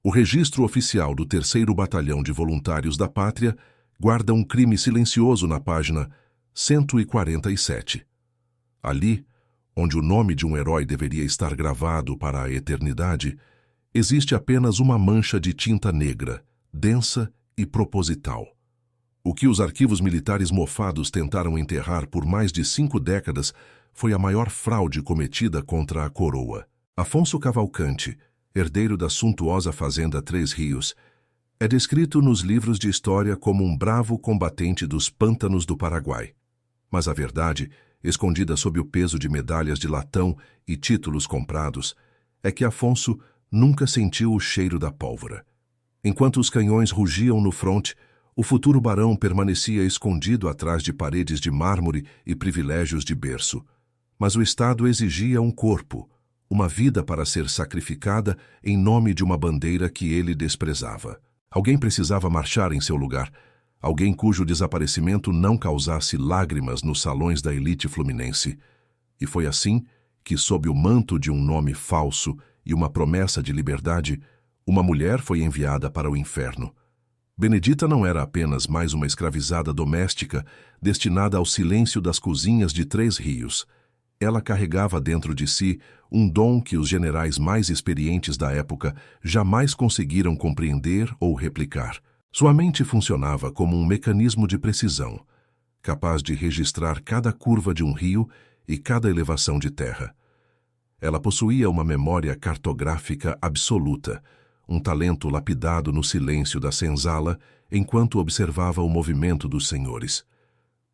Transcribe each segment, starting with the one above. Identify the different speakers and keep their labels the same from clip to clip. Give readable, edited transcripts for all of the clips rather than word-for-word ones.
Speaker 1: O registro oficial do 3º Batalhão de Voluntários da Pátria guarda um crime silencioso na página 147. Ali, onde o nome de um herói deveria estar gravado para a eternidade, existe apenas uma mancha de tinta negra, densa e proposital. O que os arquivos militares mofados tentaram enterrar por mais de 5 décadas foi a maior fraude cometida contra a coroa. Afonso Cavalcante, herdeiro da suntuosa fazenda Três Rios, é descrito nos livros de história como um bravo combatente dos pântanos do Paraguai. Mas a verdade, escondida sob o peso de medalhas de latão e títulos comprados, é que Afonso nunca sentiu o cheiro da pólvora. Enquanto os canhões rugiam no fronte, o futuro barão permanecia escondido atrás de paredes de mármore e privilégios de berço. Mas o Estado exigia um corpo, uma vida para ser sacrificada em nome de uma bandeira que ele desprezava. Alguém precisava marchar em seu lugar, alguém cujo desaparecimento não causasse lágrimas nos salões da elite fluminense. E foi assim que, sob o manto de um nome falso e uma promessa de liberdade, uma mulher foi enviada para o inferno. Benedita não era apenas mais uma escravizada doméstica destinada ao silêncio das cozinhas de Três Rios. Ela carregava dentro de si um dom que os generais mais experientes da época jamais conseguiram compreender ou replicar. Sua mente funcionava como um mecanismo de precisão, capaz de registrar cada curva de um rio e cada elevação de terra. Ela possuía uma memória cartográfica absoluta, um talento lapidado no silêncio da senzala enquanto observava o movimento dos senhores.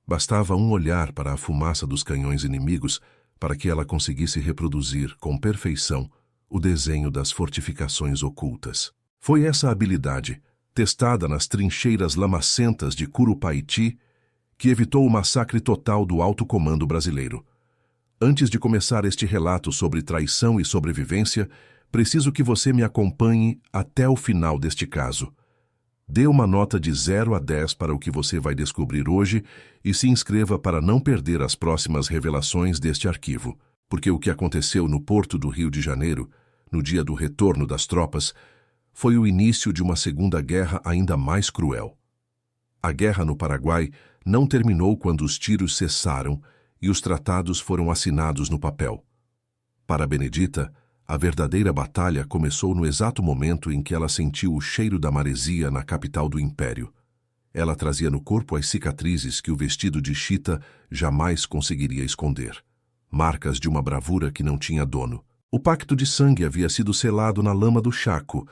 Speaker 1: Bastava um olhar para a fumaça dos canhões inimigos para que ela conseguisse reproduzir com perfeição o desenho das fortificações ocultas. Foi essa habilidade, testada nas trincheiras lamacentas de Curupaiti, que evitou o massacre total do alto comando brasileiro. Antes de começar este relato sobre traição e sobrevivência, preciso que você me acompanhe até o final deste caso. Dê uma nota de 0 a 10 para o que você vai descobrir hoje e se inscreva para não perder as próximas revelações deste arquivo, porque o que aconteceu no porto do Rio de Janeiro, no dia do retorno das tropas, foi o início de uma Segunda Guerra ainda mais cruel. A guerra no Paraguai não terminou quando os tiros cessaram e os tratados foram assinados no papel. Para Benedita, a verdadeira batalha começou no exato momento em que ela sentiu o cheiro da maresia na capital do Império. Ela trazia no corpo as cicatrizes que o vestido de chita jamais conseguiria esconder. Marcas de uma bravura que não tinha dono. O pacto de sangue havia sido selado na lama do Chaco,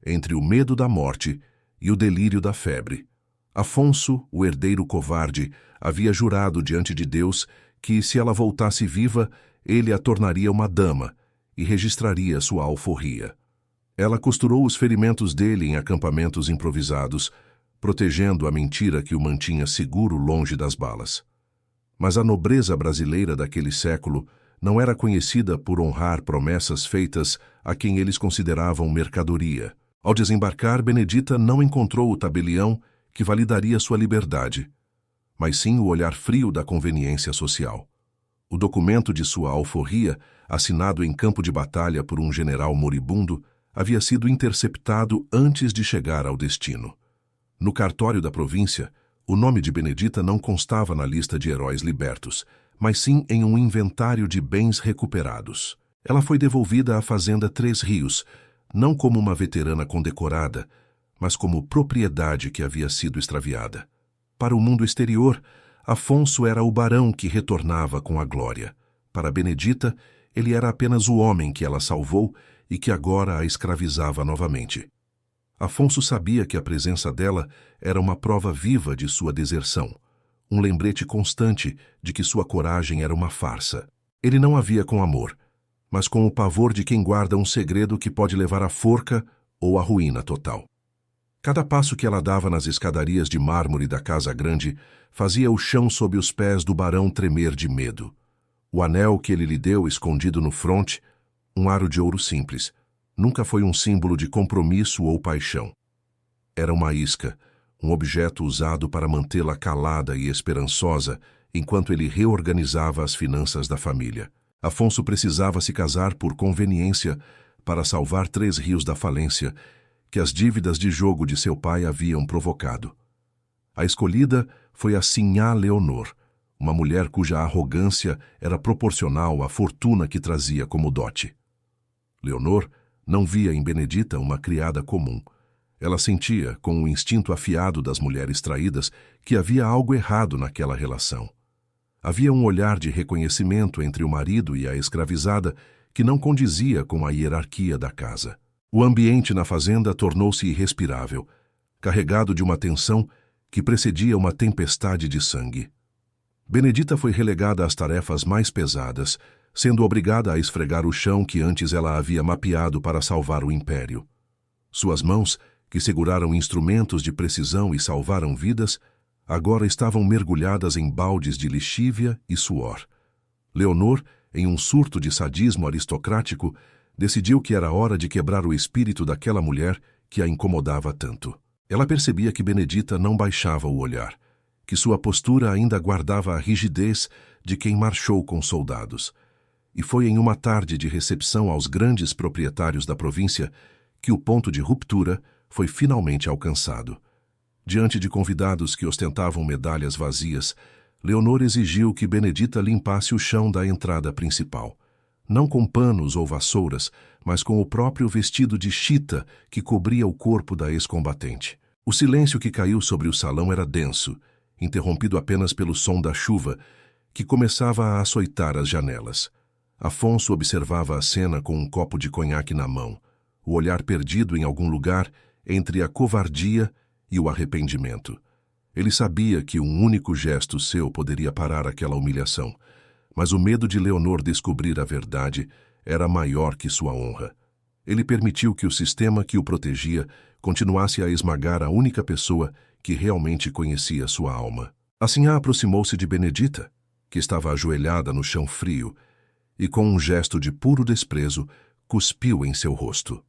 Speaker 1: entre o medo da morte e o delírio da febre. Afonso, o herdeiro covarde, havia jurado diante de Deus que, se ela voltasse viva, ele a tornaria uma dama e registraria sua alforria. Ela costurou os ferimentos dele em acampamentos improvisados, protegendo a mentira que o mantinha seguro longe das balas. Mas a nobreza brasileira daquele século não era conhecida por honrar promessas feitas a quem eles consideravam mercadoria. Ao desembarcar, Benedita não encontrou o tabelião que validaria sua liberdade, mas sim o olhar frio da conveniência social. O documento de sua alforria, assinado em campo de batalha por um general moribundo, havia sido interceptado antes de chegar ao destino. No cartório da província, o nome de Benedita não constava na lista de heróis libertos, mas sim em um inventário de bens recuperados. Ela foi devolvida à fazenda Três Rios, não como uma veterana condecorada, mas como propriedade que havia sido extraviada. Para o mundo exterior, Afonso era o barão que retornava com a glória. Para Benedita, ele era apenas o homem que ela salvou e que agora a escravizava novamente. Afonso sabia que a presença dela era uma prova viva de sua deserção, um lembrete constante de que sua coragem era uma farsa. Ele não a via com amor, mas com o pavor de quem guarda um segredo que pode levar à forca ou à ruína total. Cada passo que ela dava nas escadarias de mármore da Casa Grande fazia o chão sob os pés do barão tremer de medo. O anel que ele lhe deu escondido no fronte, um aro de ouro simples, nunca foi um símbolo de compromisso ou paixão. Era uma isca, um objeto usado para mantê-la calada e esperançosa enquanto ele reorganizava as finanças da família. Afonso precisava se casar por conveniência para salvar Três Rios da falência, que as dívidas de jogo de seu pai haviam provocado. A escolhida foi a Sinhá Leonor, uma mulher cuja arrogância era proporcional à fortuna que trazia como dote. Leonor não via em Benedita uma criada comum. Ela sentia, com o instinto afiado das mulheres traídas, que havia algo errado naquela relação. Havia um olhar de reconhecimento entre o marido e a escravizada que não condizia com a hierarquia da casa. O ambiente na fazenda tornou-se irrespirável, carregado de uma tensão que precedia uma tempestade de sangue. Benedita foi relegada às tarefas mais pesadas, sendo obrigada a esfregar o chão que antes ela havia mapeado para salvar o império. Suas mãos, que seguraram instrumentos de precisão e salvaram vidas, agora estavam mergulhadas em baldes de lixívia e suor. Leonor, em um surto de sadismo aristocrático, decidiu que era hora de quebrar o espírito daquela mulher que a incomodava tanto. Ela percebia que Benedita não baixava o olhar, que sua postura ainda guardava a rigidez de quem marchou com soldados. E foi em uma tarde de recepção aos grandes proprietários da província que o ponto de ruptura foi finalmente alcançado. Diante de convidados que ostentavam medalhas vazias, Leonor exigiu que Benedita limpasse o chão da entrada principal, não com panos ou vassouras, mas com o próprio vestido de chita que cobria o corpo da ex-combatente. O silêncio que caiu sobre o salão era denso, interrompido apenas pelo som da chuva, que começava a açoitar as janelas. Afonso observava a cena com um copo de conhaque na mão, o olhar perdido em algum lugar entre a covardia e o arrependimento. Ele sabia que um único gesto seu poderia parar aquela humilhação, mas o medo de Leonor descobrir a verdade era maior que sua honra. Ele permitiu que o sistema que o protegia continuasse a esmagar a única pessoa que realmente conhecia sua alma. Assim aproximou-se de Benedita, que estava ajoelhada no chão frio, e com um gesto de puro desprezo, cuspiu em seu rosto.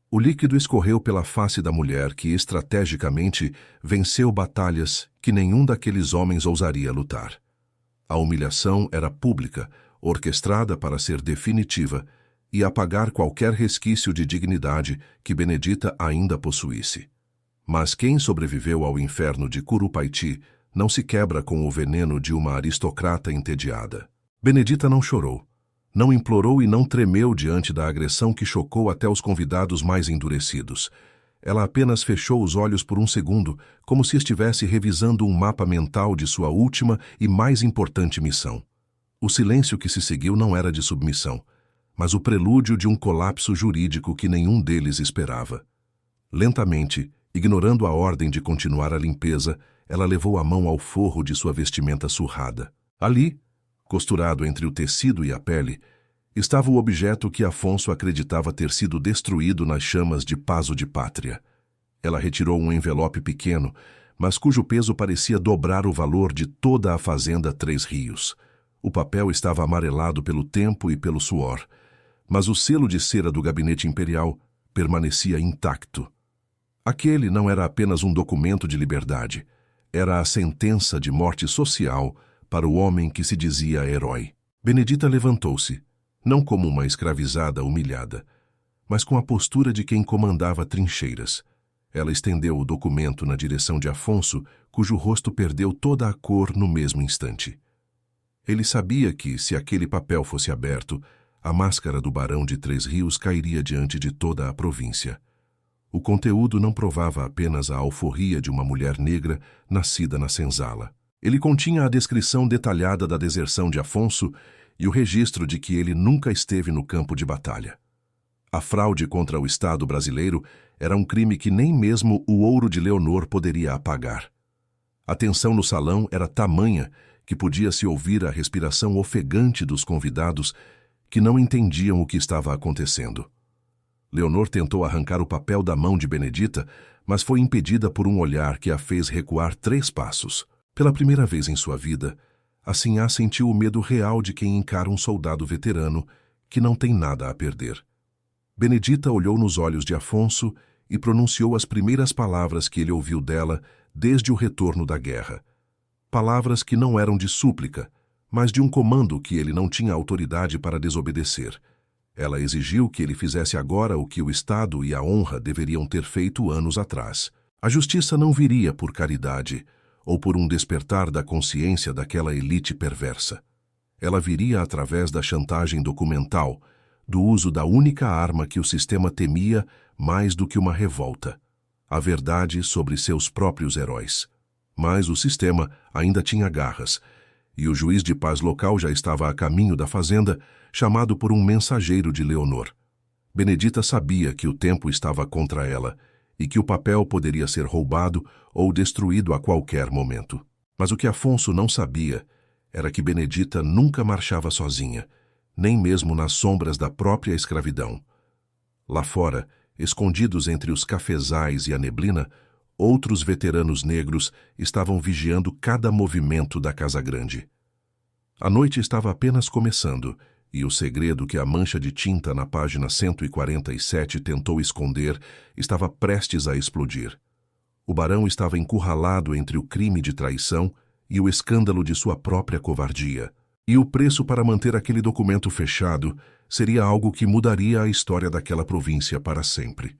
Speaker 1: O líquido escorreu pela face da mulher que, estrategicamente, venceu batalhas que nenhum daqueles homens ousaria lutar. A humilhação era pública, orquestrada para ser definitiva e apagar qualquer resquício de dignidade que Benedita ainda possuísse. Mas quem sobreviveu ao inferno de Curupaiti não se quebra com o veneno de uma aristocrata entediada. Benedita não chorou, não implorou e não tremeu diante da agressão que chocou até os convidados mais endurecidos. Ela apenas fechou os olhos por um segundo, como se estivesse revisando um mapa mental de sua última e mais importante missão. O silêncio que se seguiu não era de submissão, mas o prelúdio de um colapso jurídico que nenhum deles esperava. Lentamente, ignorando a ordem de continuar a limpeza, ela levou a mão ao forro de sua vestimenta surrada. Ali, costurado entre o tecido e a pele, estava o objeto que Afonso acreditava ter sido destruído nas chamas de Pazo de Pátria. Ela retirou um envelope pequeno, mas cujo peso parecia dobrar o valor de toda a fazenda Três Rios. O papel estava amarelado pelo tempo e pelo suor, mas o selo de cera do gabinete imperial permanecia intacto. Aquele não era apenas um documento de liberdade, era a sentença de morte social para o homem que se dizia herói. Benedita levantou-se, não como uma escravizada humilhada, mas com a postura de quem comandava trincheiras. Ela estendeu o documento na direção de Afonso, cujo rosto perdeu toda a cor no mesmo instante. Ele sabia que, se aquele papel fosse aberto, a máscara do barão de Três Rios cairia diante de toda a província. O conteúdo não provava apenas a alforria de uma mulher negra nascida na senzala. Ele continha a descrição detalhada da deserção de Afonso e o registro de que ele nunca esteve no campo de batalha. A fraude contra o Estado brasileiro era um crime que nem mesmo o ouro de Leonor poderia apagar. A tensão no salão era tamanha que podia-se ouvir a respiração ofegante dos convidados que não entendiam o que estava acontecendo. Leonor tentou arrancar o papel da mão de Benedita, mas foi impedida por um olhar que a fez recuar 3 passos. Pela primeira vez em sua vida, a Sinhá sentiu o medo real de quem encara um soldado veterano que não tem nada a perder. Benedita olhou nos olhos de Afonso e pronunciou as primeiras palavras que ele ouviu dela desde o retorno da guerra. Palavras que não eram de súplica, mas de um comando que ele não tinha autoridade para desobedecer. Ela exigiu que ele fizesse agora o que o Estado e a honra deveriam ter feito anos atrás. A justiça não viria por caridade ou por um despertar da consciência daquela elite perversa. Ela viria através da chantagem documental, do uso da única arma que o sistema temia mais do que uma revolta: a verdade sobre seus próprios heróis. Mas o sistema ainda tinha garras, e o juiz de paz local já estava a caminho da fazenda, chamado por um mensageiro de Leonor. Benedita sabia que o tempo estava contra ela e que o papel poderia ser roubado ou destruído a qualquer momento. Mas o que Afonso não sabia era que Benedita nunca marchava sozinha, nem mesmo nas sombras da própria escravidão. Lá fora, escondidos entre os cafezais e a neblina, outros veteranos negros estavam vigiando cada movimento da Casa Grande. A noite estava apenas começando, e o segredo que a mancha de tinta na página 147 tentou esconder estava prestes a explodir. O barão estava encurralado entre o crime de traição e o escândalo de sua própria covardia. E o preço para manter aquele documento fechado seria algo que mudaria a história daquela província para sempre.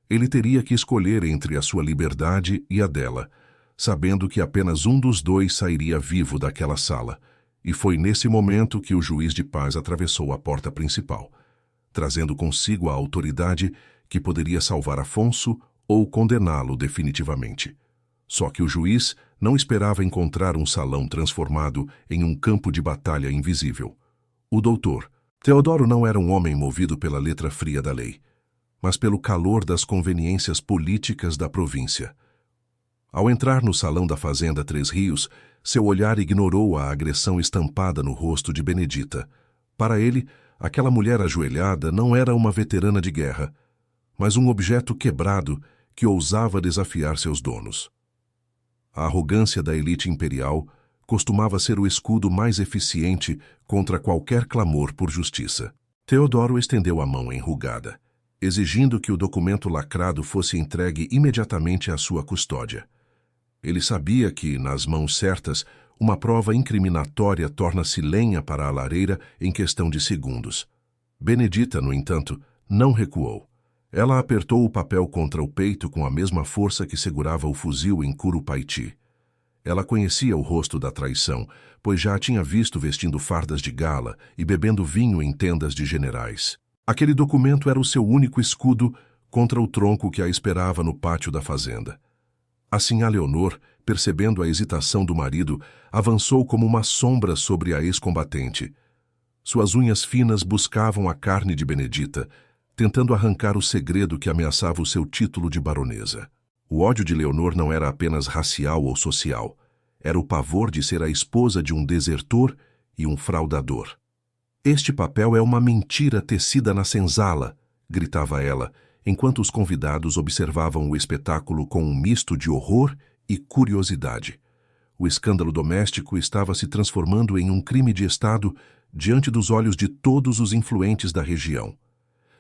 Speaker 1: Ele teria que escolher entre a sua liberdade e a dela, sabendo que apenas um dos dois sairia vivo daquela sala. E foi nesse momento que o juiz de paz atravessou a porta principal, trazendo consigo a autoridade que poderia salvar Afonso ou condená-lo definitivamente. Só que o juiz não esperava encontrar um salão transformado em um campo de batalha invisível. O doutor Teodoro não era um homem movido pela letra fria da lei, mas pelo calor das conveniências políticas da província. Ao entrar no salão da fazenda Três Rios, seu olhar ignorou a agressão estampada no rosto de Benedita. Para ele, aquela mulher ajoelhada não era uma veterana de guerra, mas um objeto quebrado que ousava desafiar seus donos. A arrogância da elite imperial costumava ser o escudo mais eficiente contra qualquer clamor por justiça. Teodoro estendeu a mão enrugada, exigindo que o documento lacrado fosse entregue imediatamente à sua custódia. Ele sabia que, nas mãos certas, uma prova incriminatória torna-se lenha para a lareira em questão de segundos. Benedita, no entanto, não recuou. Ela apertou o papel contra o peito com a mesma força que segurava o fuzil em Curupaiti. Ela conhecia o rosto da traição, pois já a tinha visto vestindo fardas de gala e bebendo vinho em tendas de generais. Aquele documento era o seu único escudo contra o tronco que a esperava no pátio da fazenda. Assim, a Leonor, percebendo a hesitação do marido, avançou como uma sombra sobre a ex-combatente. Suas unhas finas buscavam a carne de Benedita, tentando arrancar o segredo que ameaçava o seu título de baronesa. O ódio de Leonor não era apenas racial ou social. Era o pavor de ser a esposa de um desertor e um fraudador. "Este papel é uma mentira tecida na senzala", gritava ela, enquanto os convidados observavam o espetáculo com um misto de horror e curiosidade. O escândalo doméstico estava se transformando em um crime de Estado diante dos olhos de todos os influentes da região.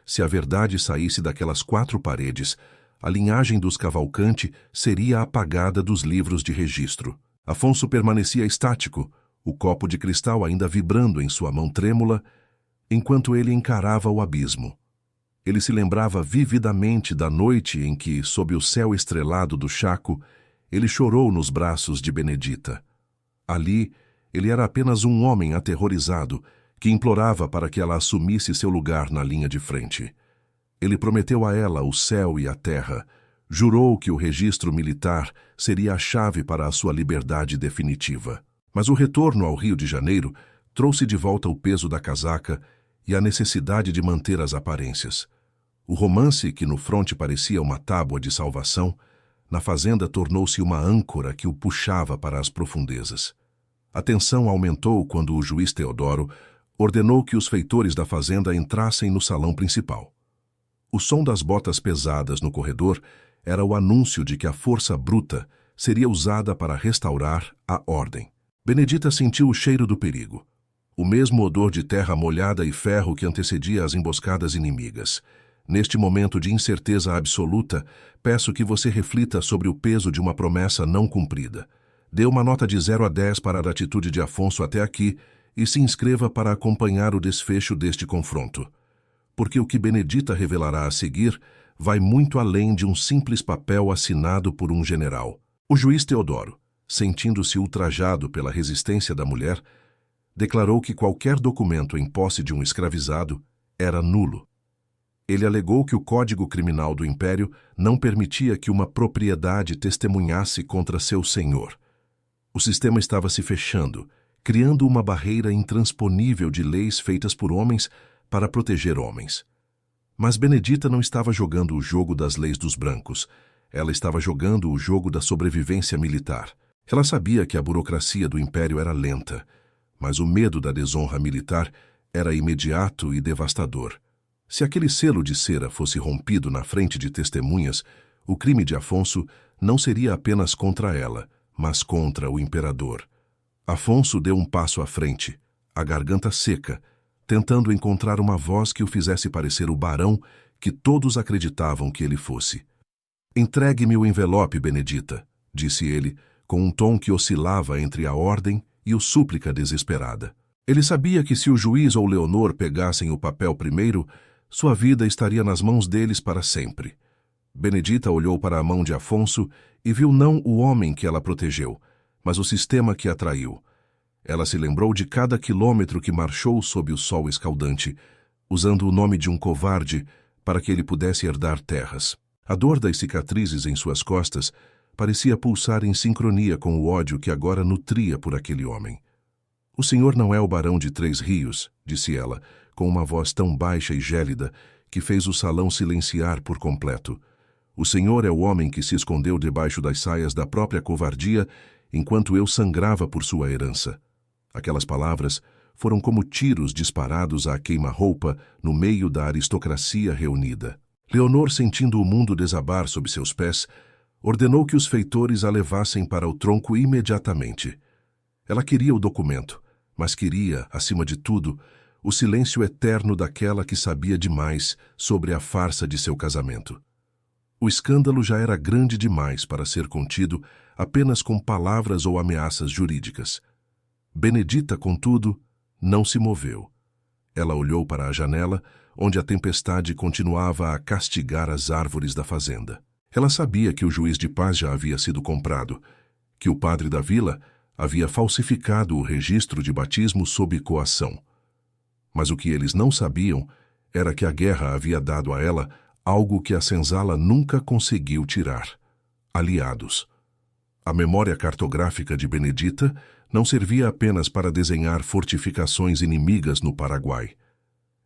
Speaker 1: Se a verdade saísse daquelas 4 paredes, a linhagem dos Cavalcante seria apagada dos livros de registro. Afonso permanecia estático, o copo de cristal ainda vibrando em sua mão trêmula, enquanto ele encarava o abismo. Ele se lembrava vividamente da noite em que, sob o céu estrelado do Chaco, ele chorou nos braços de Benedita. Ali, ele era apenas um homem aterrorizado que implorava para que ela assumisse seu lugar na linha de frente. Ele prometeu a ela o céu e a terra, jurou que o registro militar seria a chave para a sua liberdade definitiva. Mas o retorno ao Rio de Janeiro trouxe de volta o peso da casaca e a necessidade de manter as aparências. O romance, que no fronte parecia uma tábua de salvação, na fazenda tornou-se uma âncora que o puxava para as profundezas. A tensão aumentou quando o juiz Teodoro ordenou que os feitores da fazenda entrassem no salão principal. O som das botas pesadas no corredor era o anúncio de que a força bruta seria usada para restaurar a ordem. Benedita sentiu o cheiro do perigo, o mesmo odor de terra molhada e ferro que antecedia as emboscadas inimigas. Neste momento de incerteza absoluta, peço que você reflita sobre o peso de uma promessa não cumprida. Dê uma nota de 0 a 10 para a atitude de Afonso até aqui e se inscreva para acompanhar o desfecho deste confronto. porque o que Benedita revelará a seguir vai muito além de um simples papel assinado por um general. O juiz Teodoro, sentindo-se ultrajado pela resistência da mulher, declarou que qualquer documento em posse de um escravizado era nulo. Ele alegou que o Código Criminal do Império não permitia que uma propriedade testemunhasse contra seu senhor. O sistema estava se fechando, criando uma barreira intransponível de leis feitas por homens para proteger homens. Mas Benedita não estava jogando o jogo das leis dos brancos. Ela estava jogando o jogo da sobrevivência militar. Ela sabia que a burocracia do Império era lenta, mas o medo da desonra militar era imediato e devastador. Se aquele selo de cera fosse rompido na frente de testemunhas, o crime de Afonso não seria apenas contra ela, mas contra o imperador. Afonso deu um passo à frente, a garganta seca, tentando encontrar uma voz que o fizesse parecer o barão que todos acreditavam que ele fosse. «Entregue-me o envelope, Benedita», disse ele, com um tom que oscilava entre a ordem e o súplica desesperada. Ele sabia que se o juiz ou Leonor pegassem o papel primeiro, sua vida estaria nas mãos deles para sempre. Benedita olhou para a mão de Afonso e viu não o homem que ela protegeu, mas o sistema que a traiu. Ela se lembrou de cada quilômetro que marchou sob o sol escaldante, usando o nome de um covarde para que ele pudesse herdar terras. A dor das cicatrizes em suas costas parecia pulsar em sincronia com o ódio que agora nutria por aquele homem. «O senhor não é o barão de Três Rios», disse ela, com uma voz tão baixa e gélida que fez o salão silenciar por completo. «O senhor é o homem que se escondeu debaixo das saias da própria covardia enquanto eu sangrava por sua herança». Aquelas palavras foram como tiros disparados à queima-roupa no meio da aristocracia reunida. Leonor, sentindo o mundo desabar sob seus pés, ordenou que os feitores a levassem para o tronco imediatamente. Ela queria o documento, mas queria, acima de tudo, o silêncio eterno daquela que sabia demais sobre a farsa de seu casamento. O escândalo já era grande demais para ser contido apenas com palavras ou ameaças jurídicas. Benedita, contudo, não se moveu. Ela olhou para a janela, onde a tempestade continuava a castigar as árvores da fazenda. Ela sabia que o juiz de paz já havia sido comprado, que o padre da vila havia falsificado o registro de batismo sob coação. Mas o que eles não sabiam era que a guerra havia dado a ela algo que a senzala nunca conseguiu tirar: aliados. A memória cartográfica de Benedita não servia apenas para desenhar fortificações inimigas no Paraguai.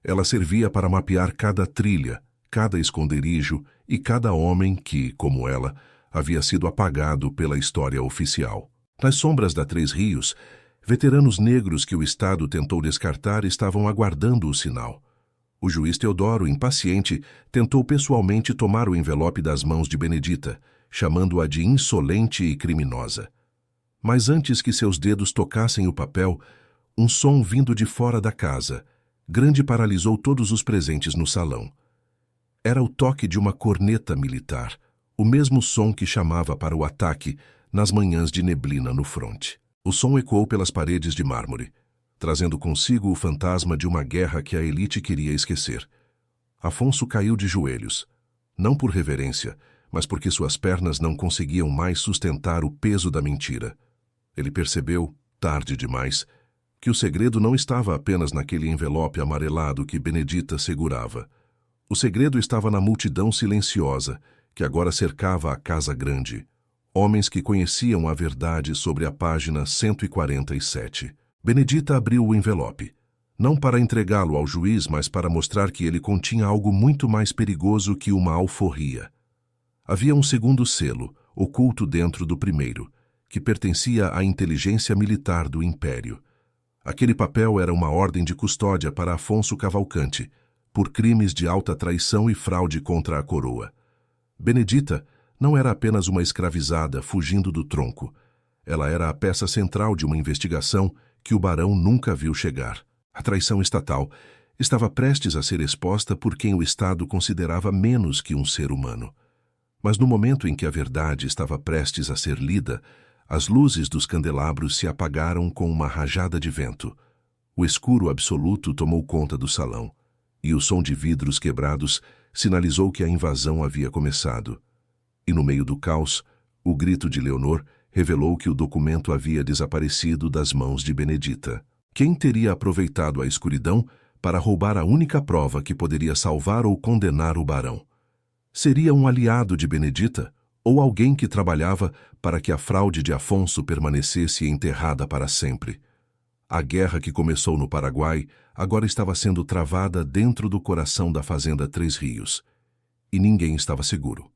Speaker 1: Ela servia para mapear cada trilha, cada esconderijo e cada homem que, como ela, havia sido apagado pela história oficial. Nas sombras da Três Rios, veteranos negros que o Estado tentou descartar estavam aguardando o sinal. O juiz Teodoro, impaciente, tentou pessoalmente tomar o envelope das mãos de Benedita, chamando-a de insolente e criminosa. Mas antes que seus dedos tocassem o papel, um som vindo de fora da casa, grande, paralisou todos os presentes no salão. Era o toque de uma corneta militar, o mesmo som que chamava para o ataque nas manhãs de neblina no fronte. O som ecoou pelas paredes de mármore, trazendo consigo o fantasma de uma guerra que a elite queria esquecer. Afonso caiu de joelhos, não por reverência, mas porque suas pernas não conseguiam mais sustentar o peso da mentira. Ele percebeu, tarde demais, que o segredo não estava apenas naquele envelope amarelado que Benedita segurava. O segredo estava na multidão silenciosa que agora cercava a Casa Grande, homens que conheciam a verdade sobre a página 147. Benedita abriu o envelope, não para entregá-lo ao juiz, mas para mostrar que ele continha algo muito mais perigoso que uma alforria. Havia um segundo selo, oculto dentro do primeiro, que pertencia à inteligência militar do Império. Aquele papel era uma ordem de custódia para Afonso Cavalcante, por crimes de alta traição e fraude contra a coroa. Benedita não era apenas uma escravizada fugindo do tronco. Ela era a peça central de uma investigação que o barão nunca viu chegar. A traição estatal estava prestes a ser exposta por quem o Estado considerava menos que um ser humano. Mas no momento em que a verdade estava prestes a ser lida, as luzes dos candelabros se apagaram com uma rajada de vento. O escuro absoluto tomou conta do salão, e o som de vidros quebrados sinalizou que a invasão havia começado. E no meio do caos, o grito de Leonor revelou que o documento havia desaparecido das mãos de Benedita. Quem teria aproveitado a escuridão para roubar a única prova que poderia salvar ou condenar o barão? Seria um aliado de Benedita ou alguém que trabalhava para que a fraude de Afonso permanecesse enterrada para sempre? A guerra que começou no Paraguai agora estava sendo travada dentro do coração da fazenda Três Rios. E ninguém estava seguro.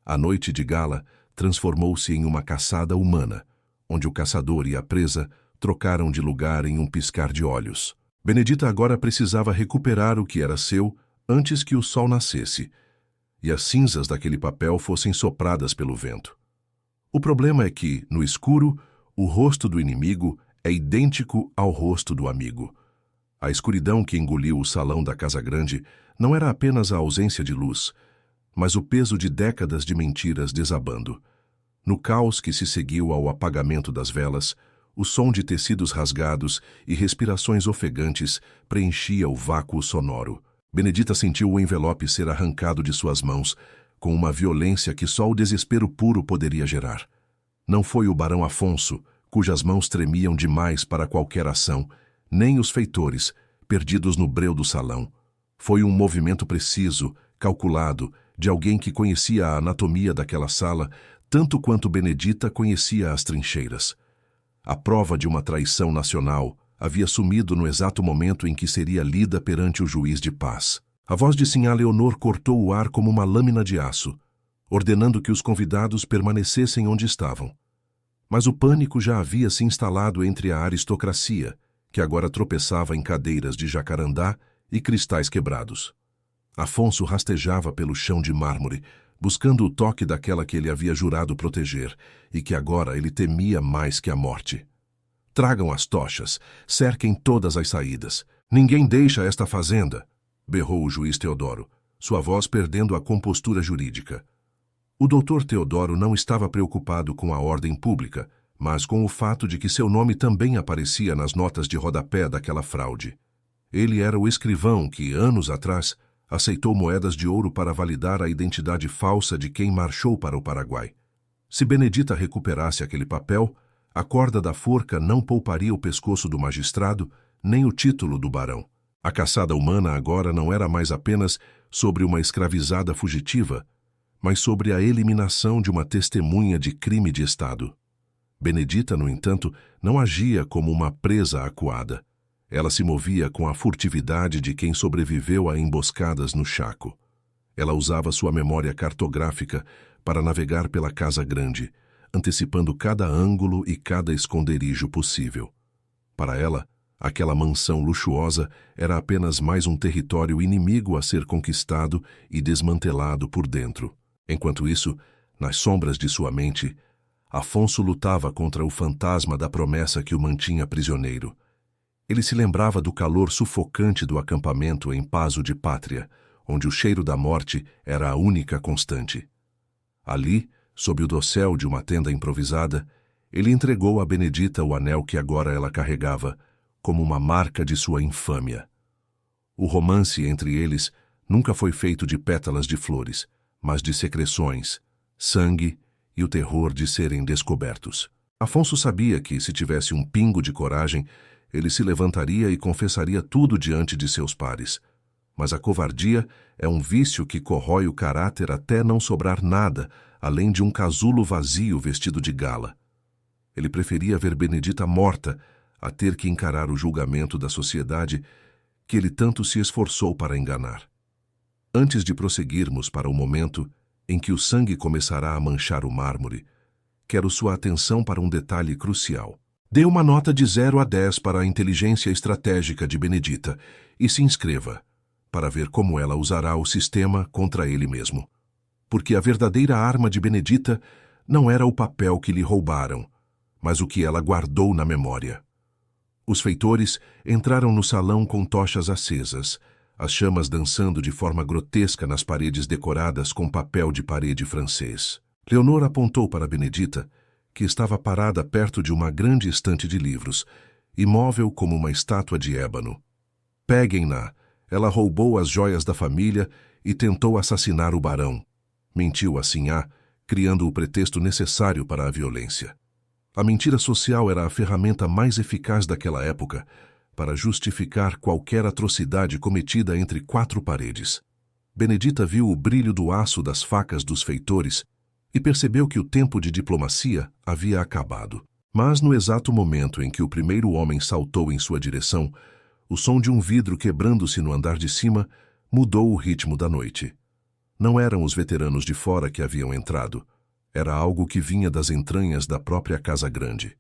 Speaker 1: A noite de gala transformou-se em uma caçada humana, onde o caçador e a presa trocaram de lugar em um piscar de olhos. Benedita agora precisava recuperar o que era seu antes que o sol nascesse, e as cinzas daquele papel fossem sopradas pelo vento. O problema é que, no escuro, o rosto do inimigo é idêntico ao rosto do amigo. A escuridão que engoliu o salão da Casa Grande não era apenas a ausência de luz, mas o peso de décadas de mentiras desabando. No caos que se seguiu ao apagamento das velas, o som de tecidos rasgados e respirações ofegantes preenchia o vácuo sonoro. Benedita sentiu o envelope ser arrancado de suas mãos, com uma violência que só o desespero puro poderia gerar. Não foi o barão Afonso, cujas mãos tremiam demais para qualquer ação, nem os feitores, perdidos no breu do salão. Foi um movimento preciso, calculado, de alguém que conhecia a anatomia daquela sala, tanto quanto Benedita conhecia as trincheiras. A prova de uma traição nacional havia sumido no exato momento em que seria lida perante o juiz de paz. A voz de Sinhá Leonor cortou o ar como uma lâmina de aço, ordenando que os convidados permanecessem onde estavam. Mas o pânico já havia se instalado entre a aristocracia, que agora tropeçava em cadeiras de jacarandá e cristais quebrados. Afonso rastejava pelo chão de mármore, buscando o toque daquela que ele havia jurado proteger e que agora ele temia mais que a morte. Tragam as tochas, cerquem todas as saídas. Ninguém deixa esta fazenda, berrou o juiz Teodoro, sua voz perdendo a compostura jurídica. O doutor Teodoro não estava preocupado com a ordem pública, mas com o fato de que seu nome também aparecia nas notas de rodapé daquela fraude. Ele era o escrivão que, anos atrás, aceitou moedas de ouro para validar a identidade falsa de quem marchou para o Paraguai. Se Benedita recuperasse aquele papel, a corda da forca não pouparia o pescoço do magistrado, nem o título do barão. A caçada humana agora não era mais apenas sobre uma escravizada fugitiva, mas sobre a eliminação de uma testemunha de crime de Estado. Benedita, no entanto, não agia como uma presa acuada. Ela se movia com a furtividade de quem sobreviveu a emboscadas no Chaco. Ela usava sua memória cartográfica para navegar pela Casa Grande, antecipando cada ângulo e cada esconderijo possível. Para ela, aquela mansão luxuosa era apenas mais um território inimigo a ser conquistado e desmantelado por dentro. Enquanto isso, nas sombras de sua mente, Afonso lutava contra o fantasma da promessa que o mantinha prisioneiro. Ele se lembrava do calor sufocante do acampamento em Paso de Pátria, onde o cheiro da morte era a única constante. Ali, sob o dossel de uma tenda improvisada, ele entregou a Benedita o anel que agora ela carregava, como uma marca de sua infâmia. O romance entre eles nunca foi feito de pétalas de flores, mas de secreções, sangue e o terror de serem descobertos. Afonso sabia que, se tivesse um pingo de coragem, ele se levantaria e confessaria tudo diante de seus pares. Mas a covardia é um vício que corrói o caráter até não sobrar nada, além de um casulo vazio vestido de gala. Ele preferia ver Benedita morta a ter que encarar o julgamento da sociedade que ele tanto se esforçou para enganar. Antes de prosseguirmos para o momento em que o sangue começará a manchar o mármore, quero sua atenção para um detalhe crucial. Dê uma nota de 0 a 10 para a inteligência estratégica de Benedita e se inscreva, para ver como ela usará o sistema contra ele mesmo. Porque a verdadeira arma de Benedita não era o papel que lhe roubaram, mas o que ela guardou na memória. Os feitores entraram no salão com tochas acesas, as chamas dançando de forma grotesca nas paredes decoradas com papel de parede francês. Leonor apontou para Benedita, que estava parada perto de uma grande estante de livros, imóvel como uma estátua de ébano. Peguem-na, Ela roubou as joias da família e tentou assassinar o barão. Mentiu a Sinhá, criando o pretexto necessário para a violência. A mentira social era a ferramenta mais eficaz daquela época para justificar qualquer atrocidade cometida entre quatro paredes. Benedita viu o brilho do aço das facas dos feitores e percebeu que o tempo de diplomacia havia acabado. Mas no exato momento em que o primeiro homem saltou em sua direção, o som de um vidro quebrando-se no andar de cima mudou o ritmo da noite. Não eram os veteranos de fora que haviam entrado. Era algo que vinha das entranhas da própria Casa Grande.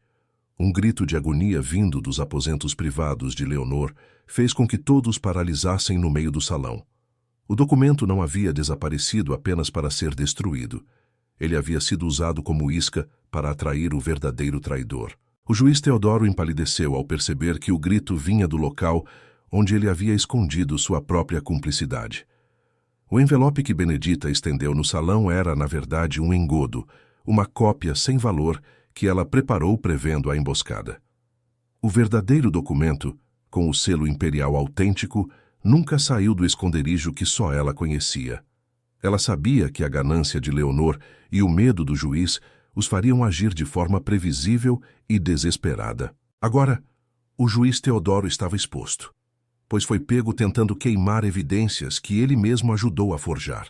Speaker 1: Um grito de agonia vindo dos aposentos privados de Leonor fez com que todos paralisassem no meio do salão. O documento não havia desaparecido apenas para ser destruído. Ele havia sido usado como isca para atrair o verdadeiro traidor. O juiz Teodoro empalideceu ao perceber que o grito vinha do local onde ele havia escondido sua própria cumplicidade. O envelope que Benedita estendeu no salão era, na verdade, um engodo, uma cópia sem valor que ela preparou prevendo a emboscada. O verdadeiro documento, com o selo imperial autêntico, nunca saiu do esconderijo que só ela conhecia. Ela sabia que a ganância de Leonor e o medo do juiz os fariam agir de forma previsível e desesperada. Agora, o juiz Teodoro estava exposto, pois foi pego tentando queimar evidências que ele mesmo ajudou a forjar.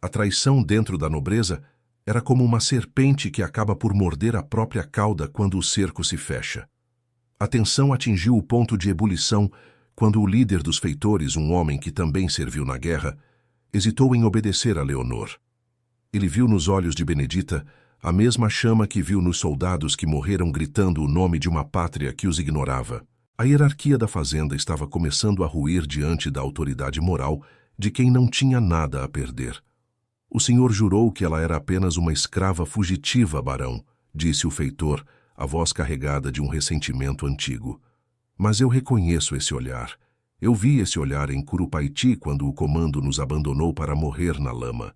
Speaker 1: A traição dentro da nobreza era como uma serpente que acaba por morder a própria cauda quando o cerco se fecha. A tensão atingiu o ponto de ebulição quando o líder dos feitores, um homem que também serviu na guerra, hesitou em obedecer a Leonor. Ele viu nos olhos de Benedita a mesma chama que viu nos soldados que morreram gritando o nome de uma pátria que os ignorava. A hierarquia da fazenda estava começando a ruir diante da autoridade moral de quem não tinha nada a perder. O senhor jurou que ela era apenas uma escrava fugitiva, barão, disse o feitor, a voz carregada de um ressentimento antigo. Mas eu reconheço esse olhar. Eu vi esse olhar em Curupaiti quando o comando nos abandonou para morrer na lama.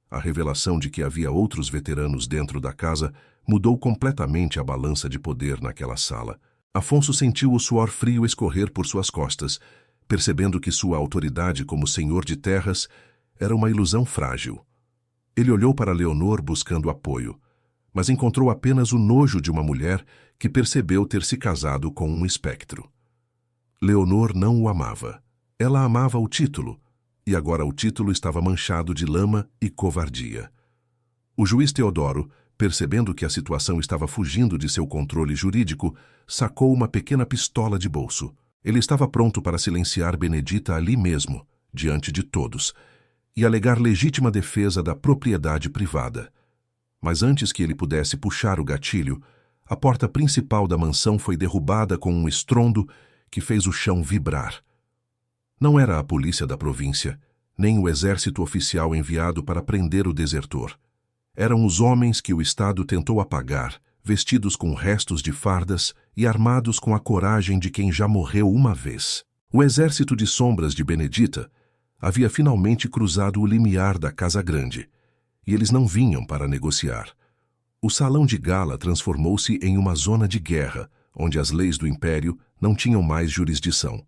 Speaker 1: A revelação de que havia outros veteranos dentro da casa mudou completamente a balança de poder naquela sala. Afonso sentiu o suor frio escorrer por suas costas, percebendo que sua autoridade como senhor de terras era uma ilusão frágil. Ele olhou para Leonor buscando apoio, mas encontrou apenas o nojo de uma mulher que percebeu ter se casado com um espectro. Leonor não o amava. Ela amava o título, e agora o título estava manchado de lama e covardia. O juiz Teodoro, percebendo que a situação estava fugindo de seu controle jurídico, sacou uma pequena pistola de bolso. Ele estava pronto para silenciar Benedita ali mesmo, diante de todos, e alegar legítima defesa da propriedade privada. Mas antes que ele pudesse puxar o gatilho, a porta principal da mansão foi derrubada com um estrondo que fez o chão vibrar. Não era a polícia da província, nem o exército oficial enviado para prender o desertor. Eram os homens que o Estado tentou apagar, vestidos com restos de fardas e armados com a coragem de quem já morreu uma vez. O exército de sombras de Benedita havia finalmente cruzado o limiar da Casa Grande, e eles não vinham para negociar. O salão de gala transformou-se em uma zona de guerra, onde as leis do Império não tinham mais jurisdição.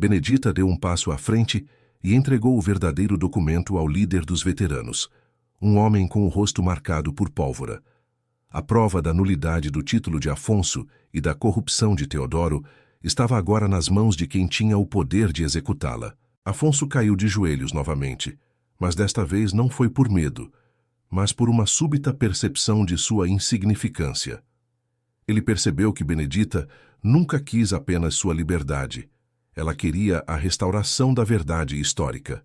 Speaker 1: Benedita deu um passo à frente e entregou o verdadeiro documento ao líder dos veteranos, um homem com o rosto marcado por pólvora. A prova da nulidade do título de Afonso e da corrupção de Teodoro estava agora nas mãos de quem tinha o poder de executá-la. Afonso caiu de joelhos novamente, mas desta vez não foi por medo, mas por uma súbita percepção de sua insignificância. Ele percebeu que Benedita nunca quis apenas sua liberdade. Ela queria a restauração da verdade histórica.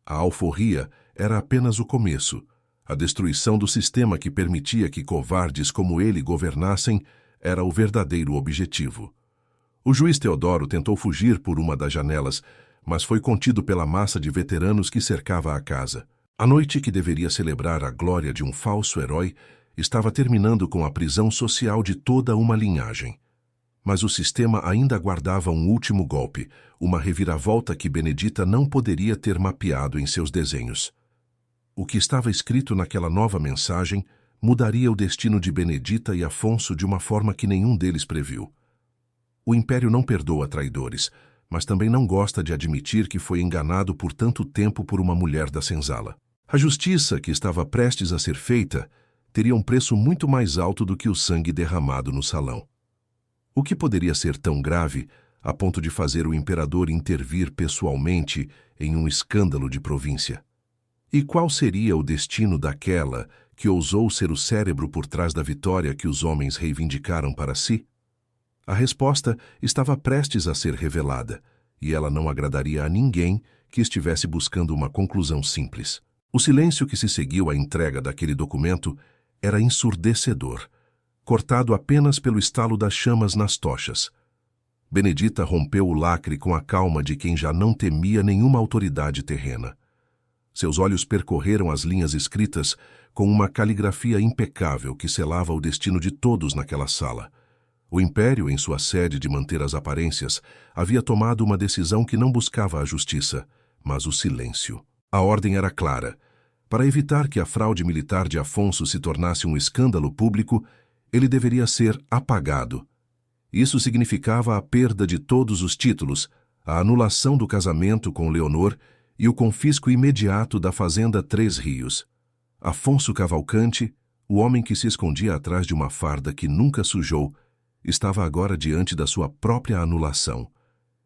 Speaker 1: A alforria era apenas o começo. A destruição do sistema que permitia que covardes como ele governassem era o verdadeiro objetivo. O juiz Teodoro tentou fugir por uma das janelas, mas foi contido pela massa de veteranos que cercava a casa. A noite que deveria celebrar a glória de um falso herói estava terminando com a prisão social de toda uma linhagem. Mas o sistema ainda aguardava um último golpe, uma reviravolta que Benedita não poderia ter mapeado em seus desenhos. O que estava escrito naquela nova mensagem mudaria o destino de Benedita e Afonso de uma forma que nenhum deles previu. O Império não perdoa traidores, mas também não gosta de admitir que foi enganado por tanto tempo por uma mulher da senzala. A justiça que estava prestes a ser feita teria um preço muito mais alto do que o sangue derramado no salão. O que poderia ser tão grave a ponto de fazer o imperador intervir pessoalmente em um escândalo de província? E qual seria o destino daquela que ousou ser o cérebro por trás da vitória que os homens reivindicaram para si? A resposta estava prestes a ser revelada, e ela não agradaria a ninguém que estivesse buscando uma conclusão simples. O silêncio que se seguiu à entrega daquele documento era ensurdecedor, cortado apenas pelo estalo das chamas nas tochas. Benedita rompeu o lacre com a calma de quem já não temia nenhuma autoridade terrena. Seus olhos percorreram as linhas escritas com uma caligrafia impecável que selava o destino de todos naquela sala. O Império, em sua sede de manter as aparências, havia tomado uma decisão que não buscava a justiça, mas o silêncio. A ordem era clara. Para evitar que a fraude militar de Afonso se tornasse um escândalo público, ele deveria ser apagado. Isso significava a perda de todos os títulos, a anulação do casamento com Leonor e o confisco imediato da fazenda Três Rios. Afonso Cavalcante, o homem que se escondia atrás de uma farda que nunca sujou, estava agora diante da sua própria anulação.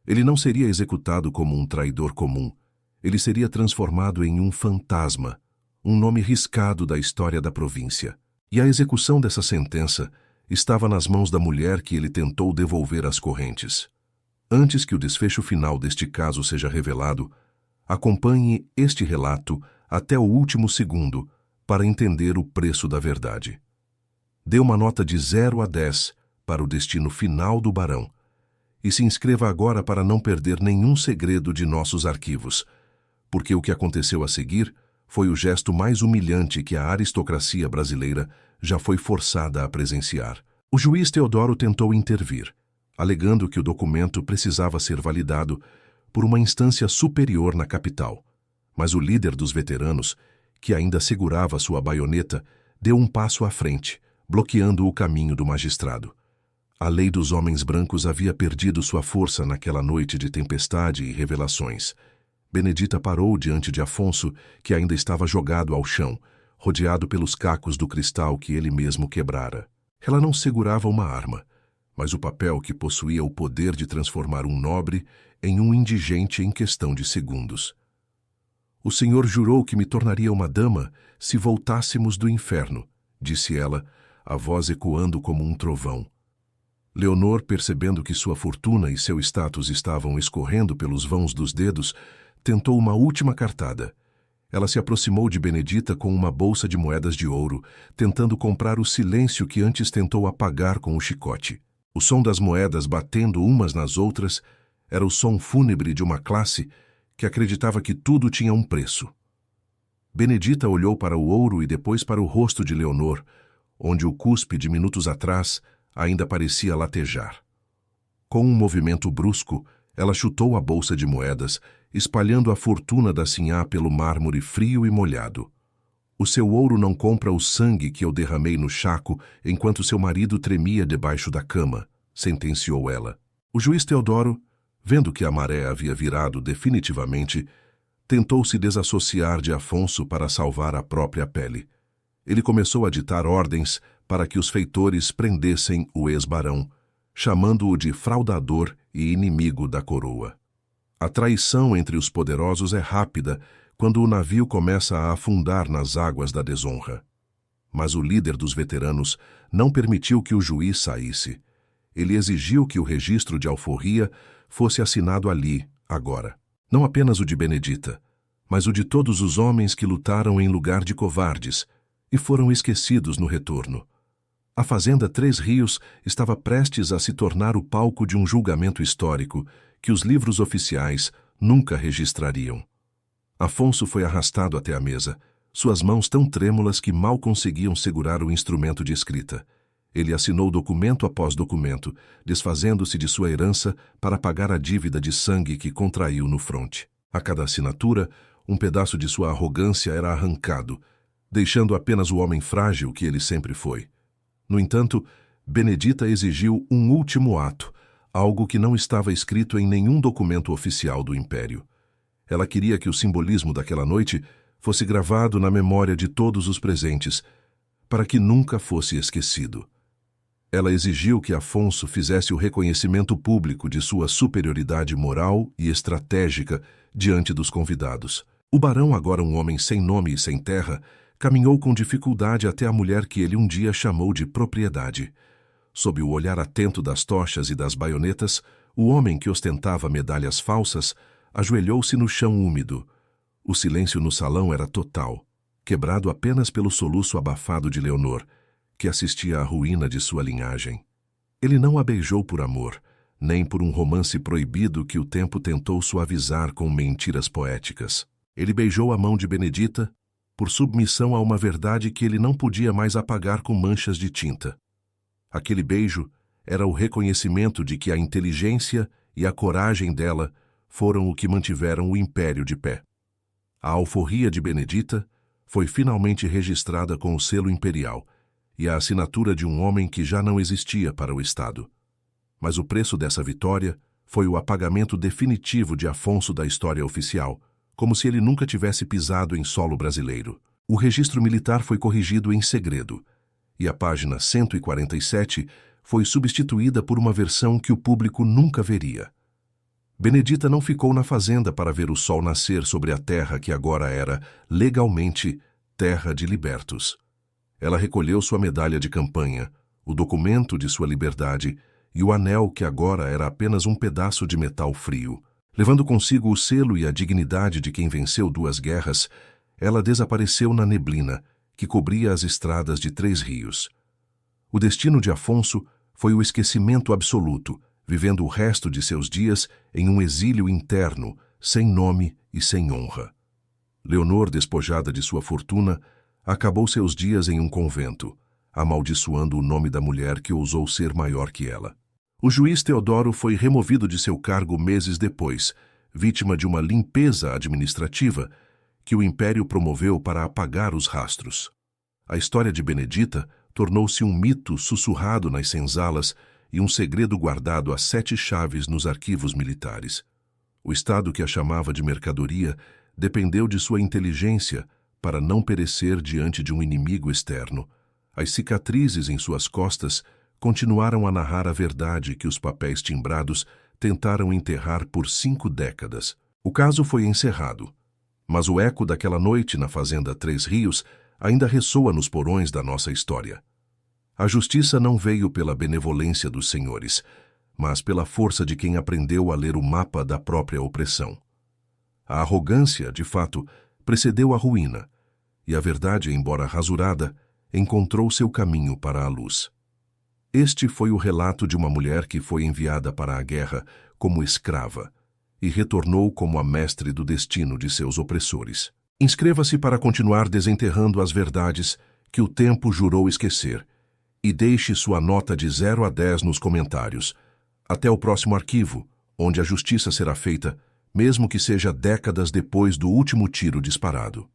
Speaker 1: Ele não seria executado como um traidor comum. Ele seria transformado em um fantasma, um nome riscado da história da província. E a execução dessa sentença estava nas mãos da mulher que ele tentou devolver às correntes. Antes que o desfecho final deste caso seja revelado, acompanhe este relato até o último segundo para entender o preço da verdade. Dê uma nota de 0 a 10 para o destino final do barão e se inscreva agora para não perder nenhum segredo de nossos arquivos, porque o que aconteceu a seguir foi o gesto mais humilhante que a aristocracia brasileira já foi forçada a presenciar. O juiz Teodoro tentou intervir, alegando que o documento precisava ser validado por uma instância superior na capital. Mas o líder dos veteranos, que ainda segurava sua baioneta, deu um passo à frente, bloqueando o caminho do magistrado. A lei dos homens brancos havia perdido sua força naquela noite de tempestade e revelações. Benedita parou diante de Afonso, que ainda estava jogado ao chão, rodeado pelos cacos do cristal que ele mesmo quebrara. Ela não segurava uma arma, mas o papel que possuía o poder de transformar um nobre em um indigente em questão de segundos. O senhor jurou que me tornaria uma dama se voltássemos do inferno, disse ela, a voz ecoando como um trovão. Leonor, percebendo que sua fortuna e seu status estavam escorrendo pelos vãos dos dedos, tentou uma última cartada. Ela se aproximou de Benedita com uma bolsa de moedas de ouro, tentando comprar o silêncio que antes tentou apagar com o chicote. O som das moedas batendo umas nas outras era o som fúnebre de uma classe que acreditava que tudo tinha um preço. Benedita olhou para o ouro e depois para o rosto de Leonor, onde o cuspe de minutos atrás ainda parecia latejar. Com um movimento brusco, ela chutou a bolsa de moedas, espalhando a fortuna da sinhá pelo mármore frio e molhado. O seu ouro não compra o sangue que eu derramei no chaco enquanto seu marido tremia debaixo da cama, sentenciou ela. O juiz Teodoro, vendo que a maré havia virado definitivamente, tentou se desassociar de Afonso para salvar a própria pele. Ele começou a ditar ordens para que os feitores prendessem o ex-barão, chamando-o de fraudador e inimigo da coroa. A traição entre os poderosos é rápida quando o navio começa a afundar nas águas da desonra. Mas o líder dos veteranos não permitiu que o juiz saísse. Ele exigiu que o registro de alforria fosse assinado ali, agora. Não apenas o de Benedita, mas o de todos os homens que lutaram em lugar de covardes e foram esquecidos no retorno. A fazenda Três Rios estava prestes a se tornar o palco de um julgamento histórico que os livros oficiais nunca registrariam. Afonso foi arrastado até a mesa, suas mãos tão trêmulas que mal conseguiam segurar o instrumento de escrita. Ele assinou documento após documento, desfazendo-se de sua herança para pagar a dívida de sangue que contraiu no fronte. A cada assinatura, um pedaço de sua arrogância era arrancado, deixando apenas o homem frágil que ele sempre foi. No entanto, Benedita exigiu um último ato, algo que não estava escrito em nenhum documento oficial do Império. Ela queria que o simbolismo daquela noite fosse gravado na memória de todos os presentes, para que nunca fosse esquecido. Ela exigiu que Afonso fizesse o reconhecimento público de sua superioridade moral e estratégica diante dos convidados. O barão, agora um homem sem nome e sem terra, caminhou com dificuldade até a mulher que ele um dia chamou de propriedade. Sob o olhar atento das tochas e das baionetas, o homem que ostentava medalhas falsas ajoelhou-se no chão úmido. O silêncio no salão era total, quebrado apenas pelo soluço abafado de Leonor, que assistia à ruína de sua linhagem. Ele não a beijou por amor, nem por um romance proibido que o tempo tentou suavizar com mentiras poéticas. Ele beijou a mão de Benedita por submissão a uma verdade que ele não podia mais apagar com manchas de tinta. Aquele beijo era o reconhecimento de que a inteligência e a coragem dela foram o que mantiveram o império de pé. A alforria de Benedita foi finalmente registrada com o selo imperial e a assinatura de um homem que já não existia para o Estado. Mas o preço dessa vitória foi o apagamento definitivo de Afonso da história oficial, como se ele nunca tivesse pisado em solo brasileiro. O registro militar foi corrigido em segredo, e a página 147 foi substituída por uma versão que o público nunca veria. Benedita não ficou na fazenda para ver o sol nascer sobre a terra que agora era, legalmente, terra de libertos. Ela recolheu sua medalha de campanha, o documento de sua liberdade e o anel que agora era apenas um pedaço de metal frio. Levando consigo o selo e a dignidade de quem venceu 2 guerras, ela desapareceu na neblina que cobria as estradas de 3 rios. O destino de Afonso foi o esquecimento absoluto, vivendo o resto de seus dias em um exílio interno, sem nome e sem honra. Leonor, despojada de sua fortuna, acabou seus dias em um convento, amaldiçoando o nome da mulher que ousou ser maior que ela. O juiz Teodoro foi removido de seu cargo meses depois, vítima de uma limpeza administrativa que o Império promoveu para apagar os rastros. A história de Benedita tornou-se um mito sussurrado nas senzalas e um segredo guardado a 7 chaves nos arquivos militares. O Estado que a chamava de mercadoria dependeu de sua inteligência para não perecer diante de um inimigo externo. As cicatrizes em suas costas continuaram a narrar a verdade que os papéis timbrados tentaram enterrar por 5 décadas. O caso foi encerrado, mas o eco daquela noite na fazenda 3 Rios ainda ressoa nos porões da nossa história. A justiça não veio pela benevolência dos senhores, mas pela força de quem aprendeu a ler o mapa da própria opressão. A arrogância, de fato, precedeu a ruína, e a verdade, embora rasurada, encontrou seu caminho para a luz. Este foi o relato de uma mulher que foi enviada para a guerra como escrava e retornou como a mestre do destino de seus opressores. Inscreva-se para continuar desenterrando as verdades que o tempo jurou esquecer e deixe sua nota de 0 a 10 nos comentários. Até o próximo arquivo, onde a justiça será feita, mesmo que seja décadas depois do último tiro disparado.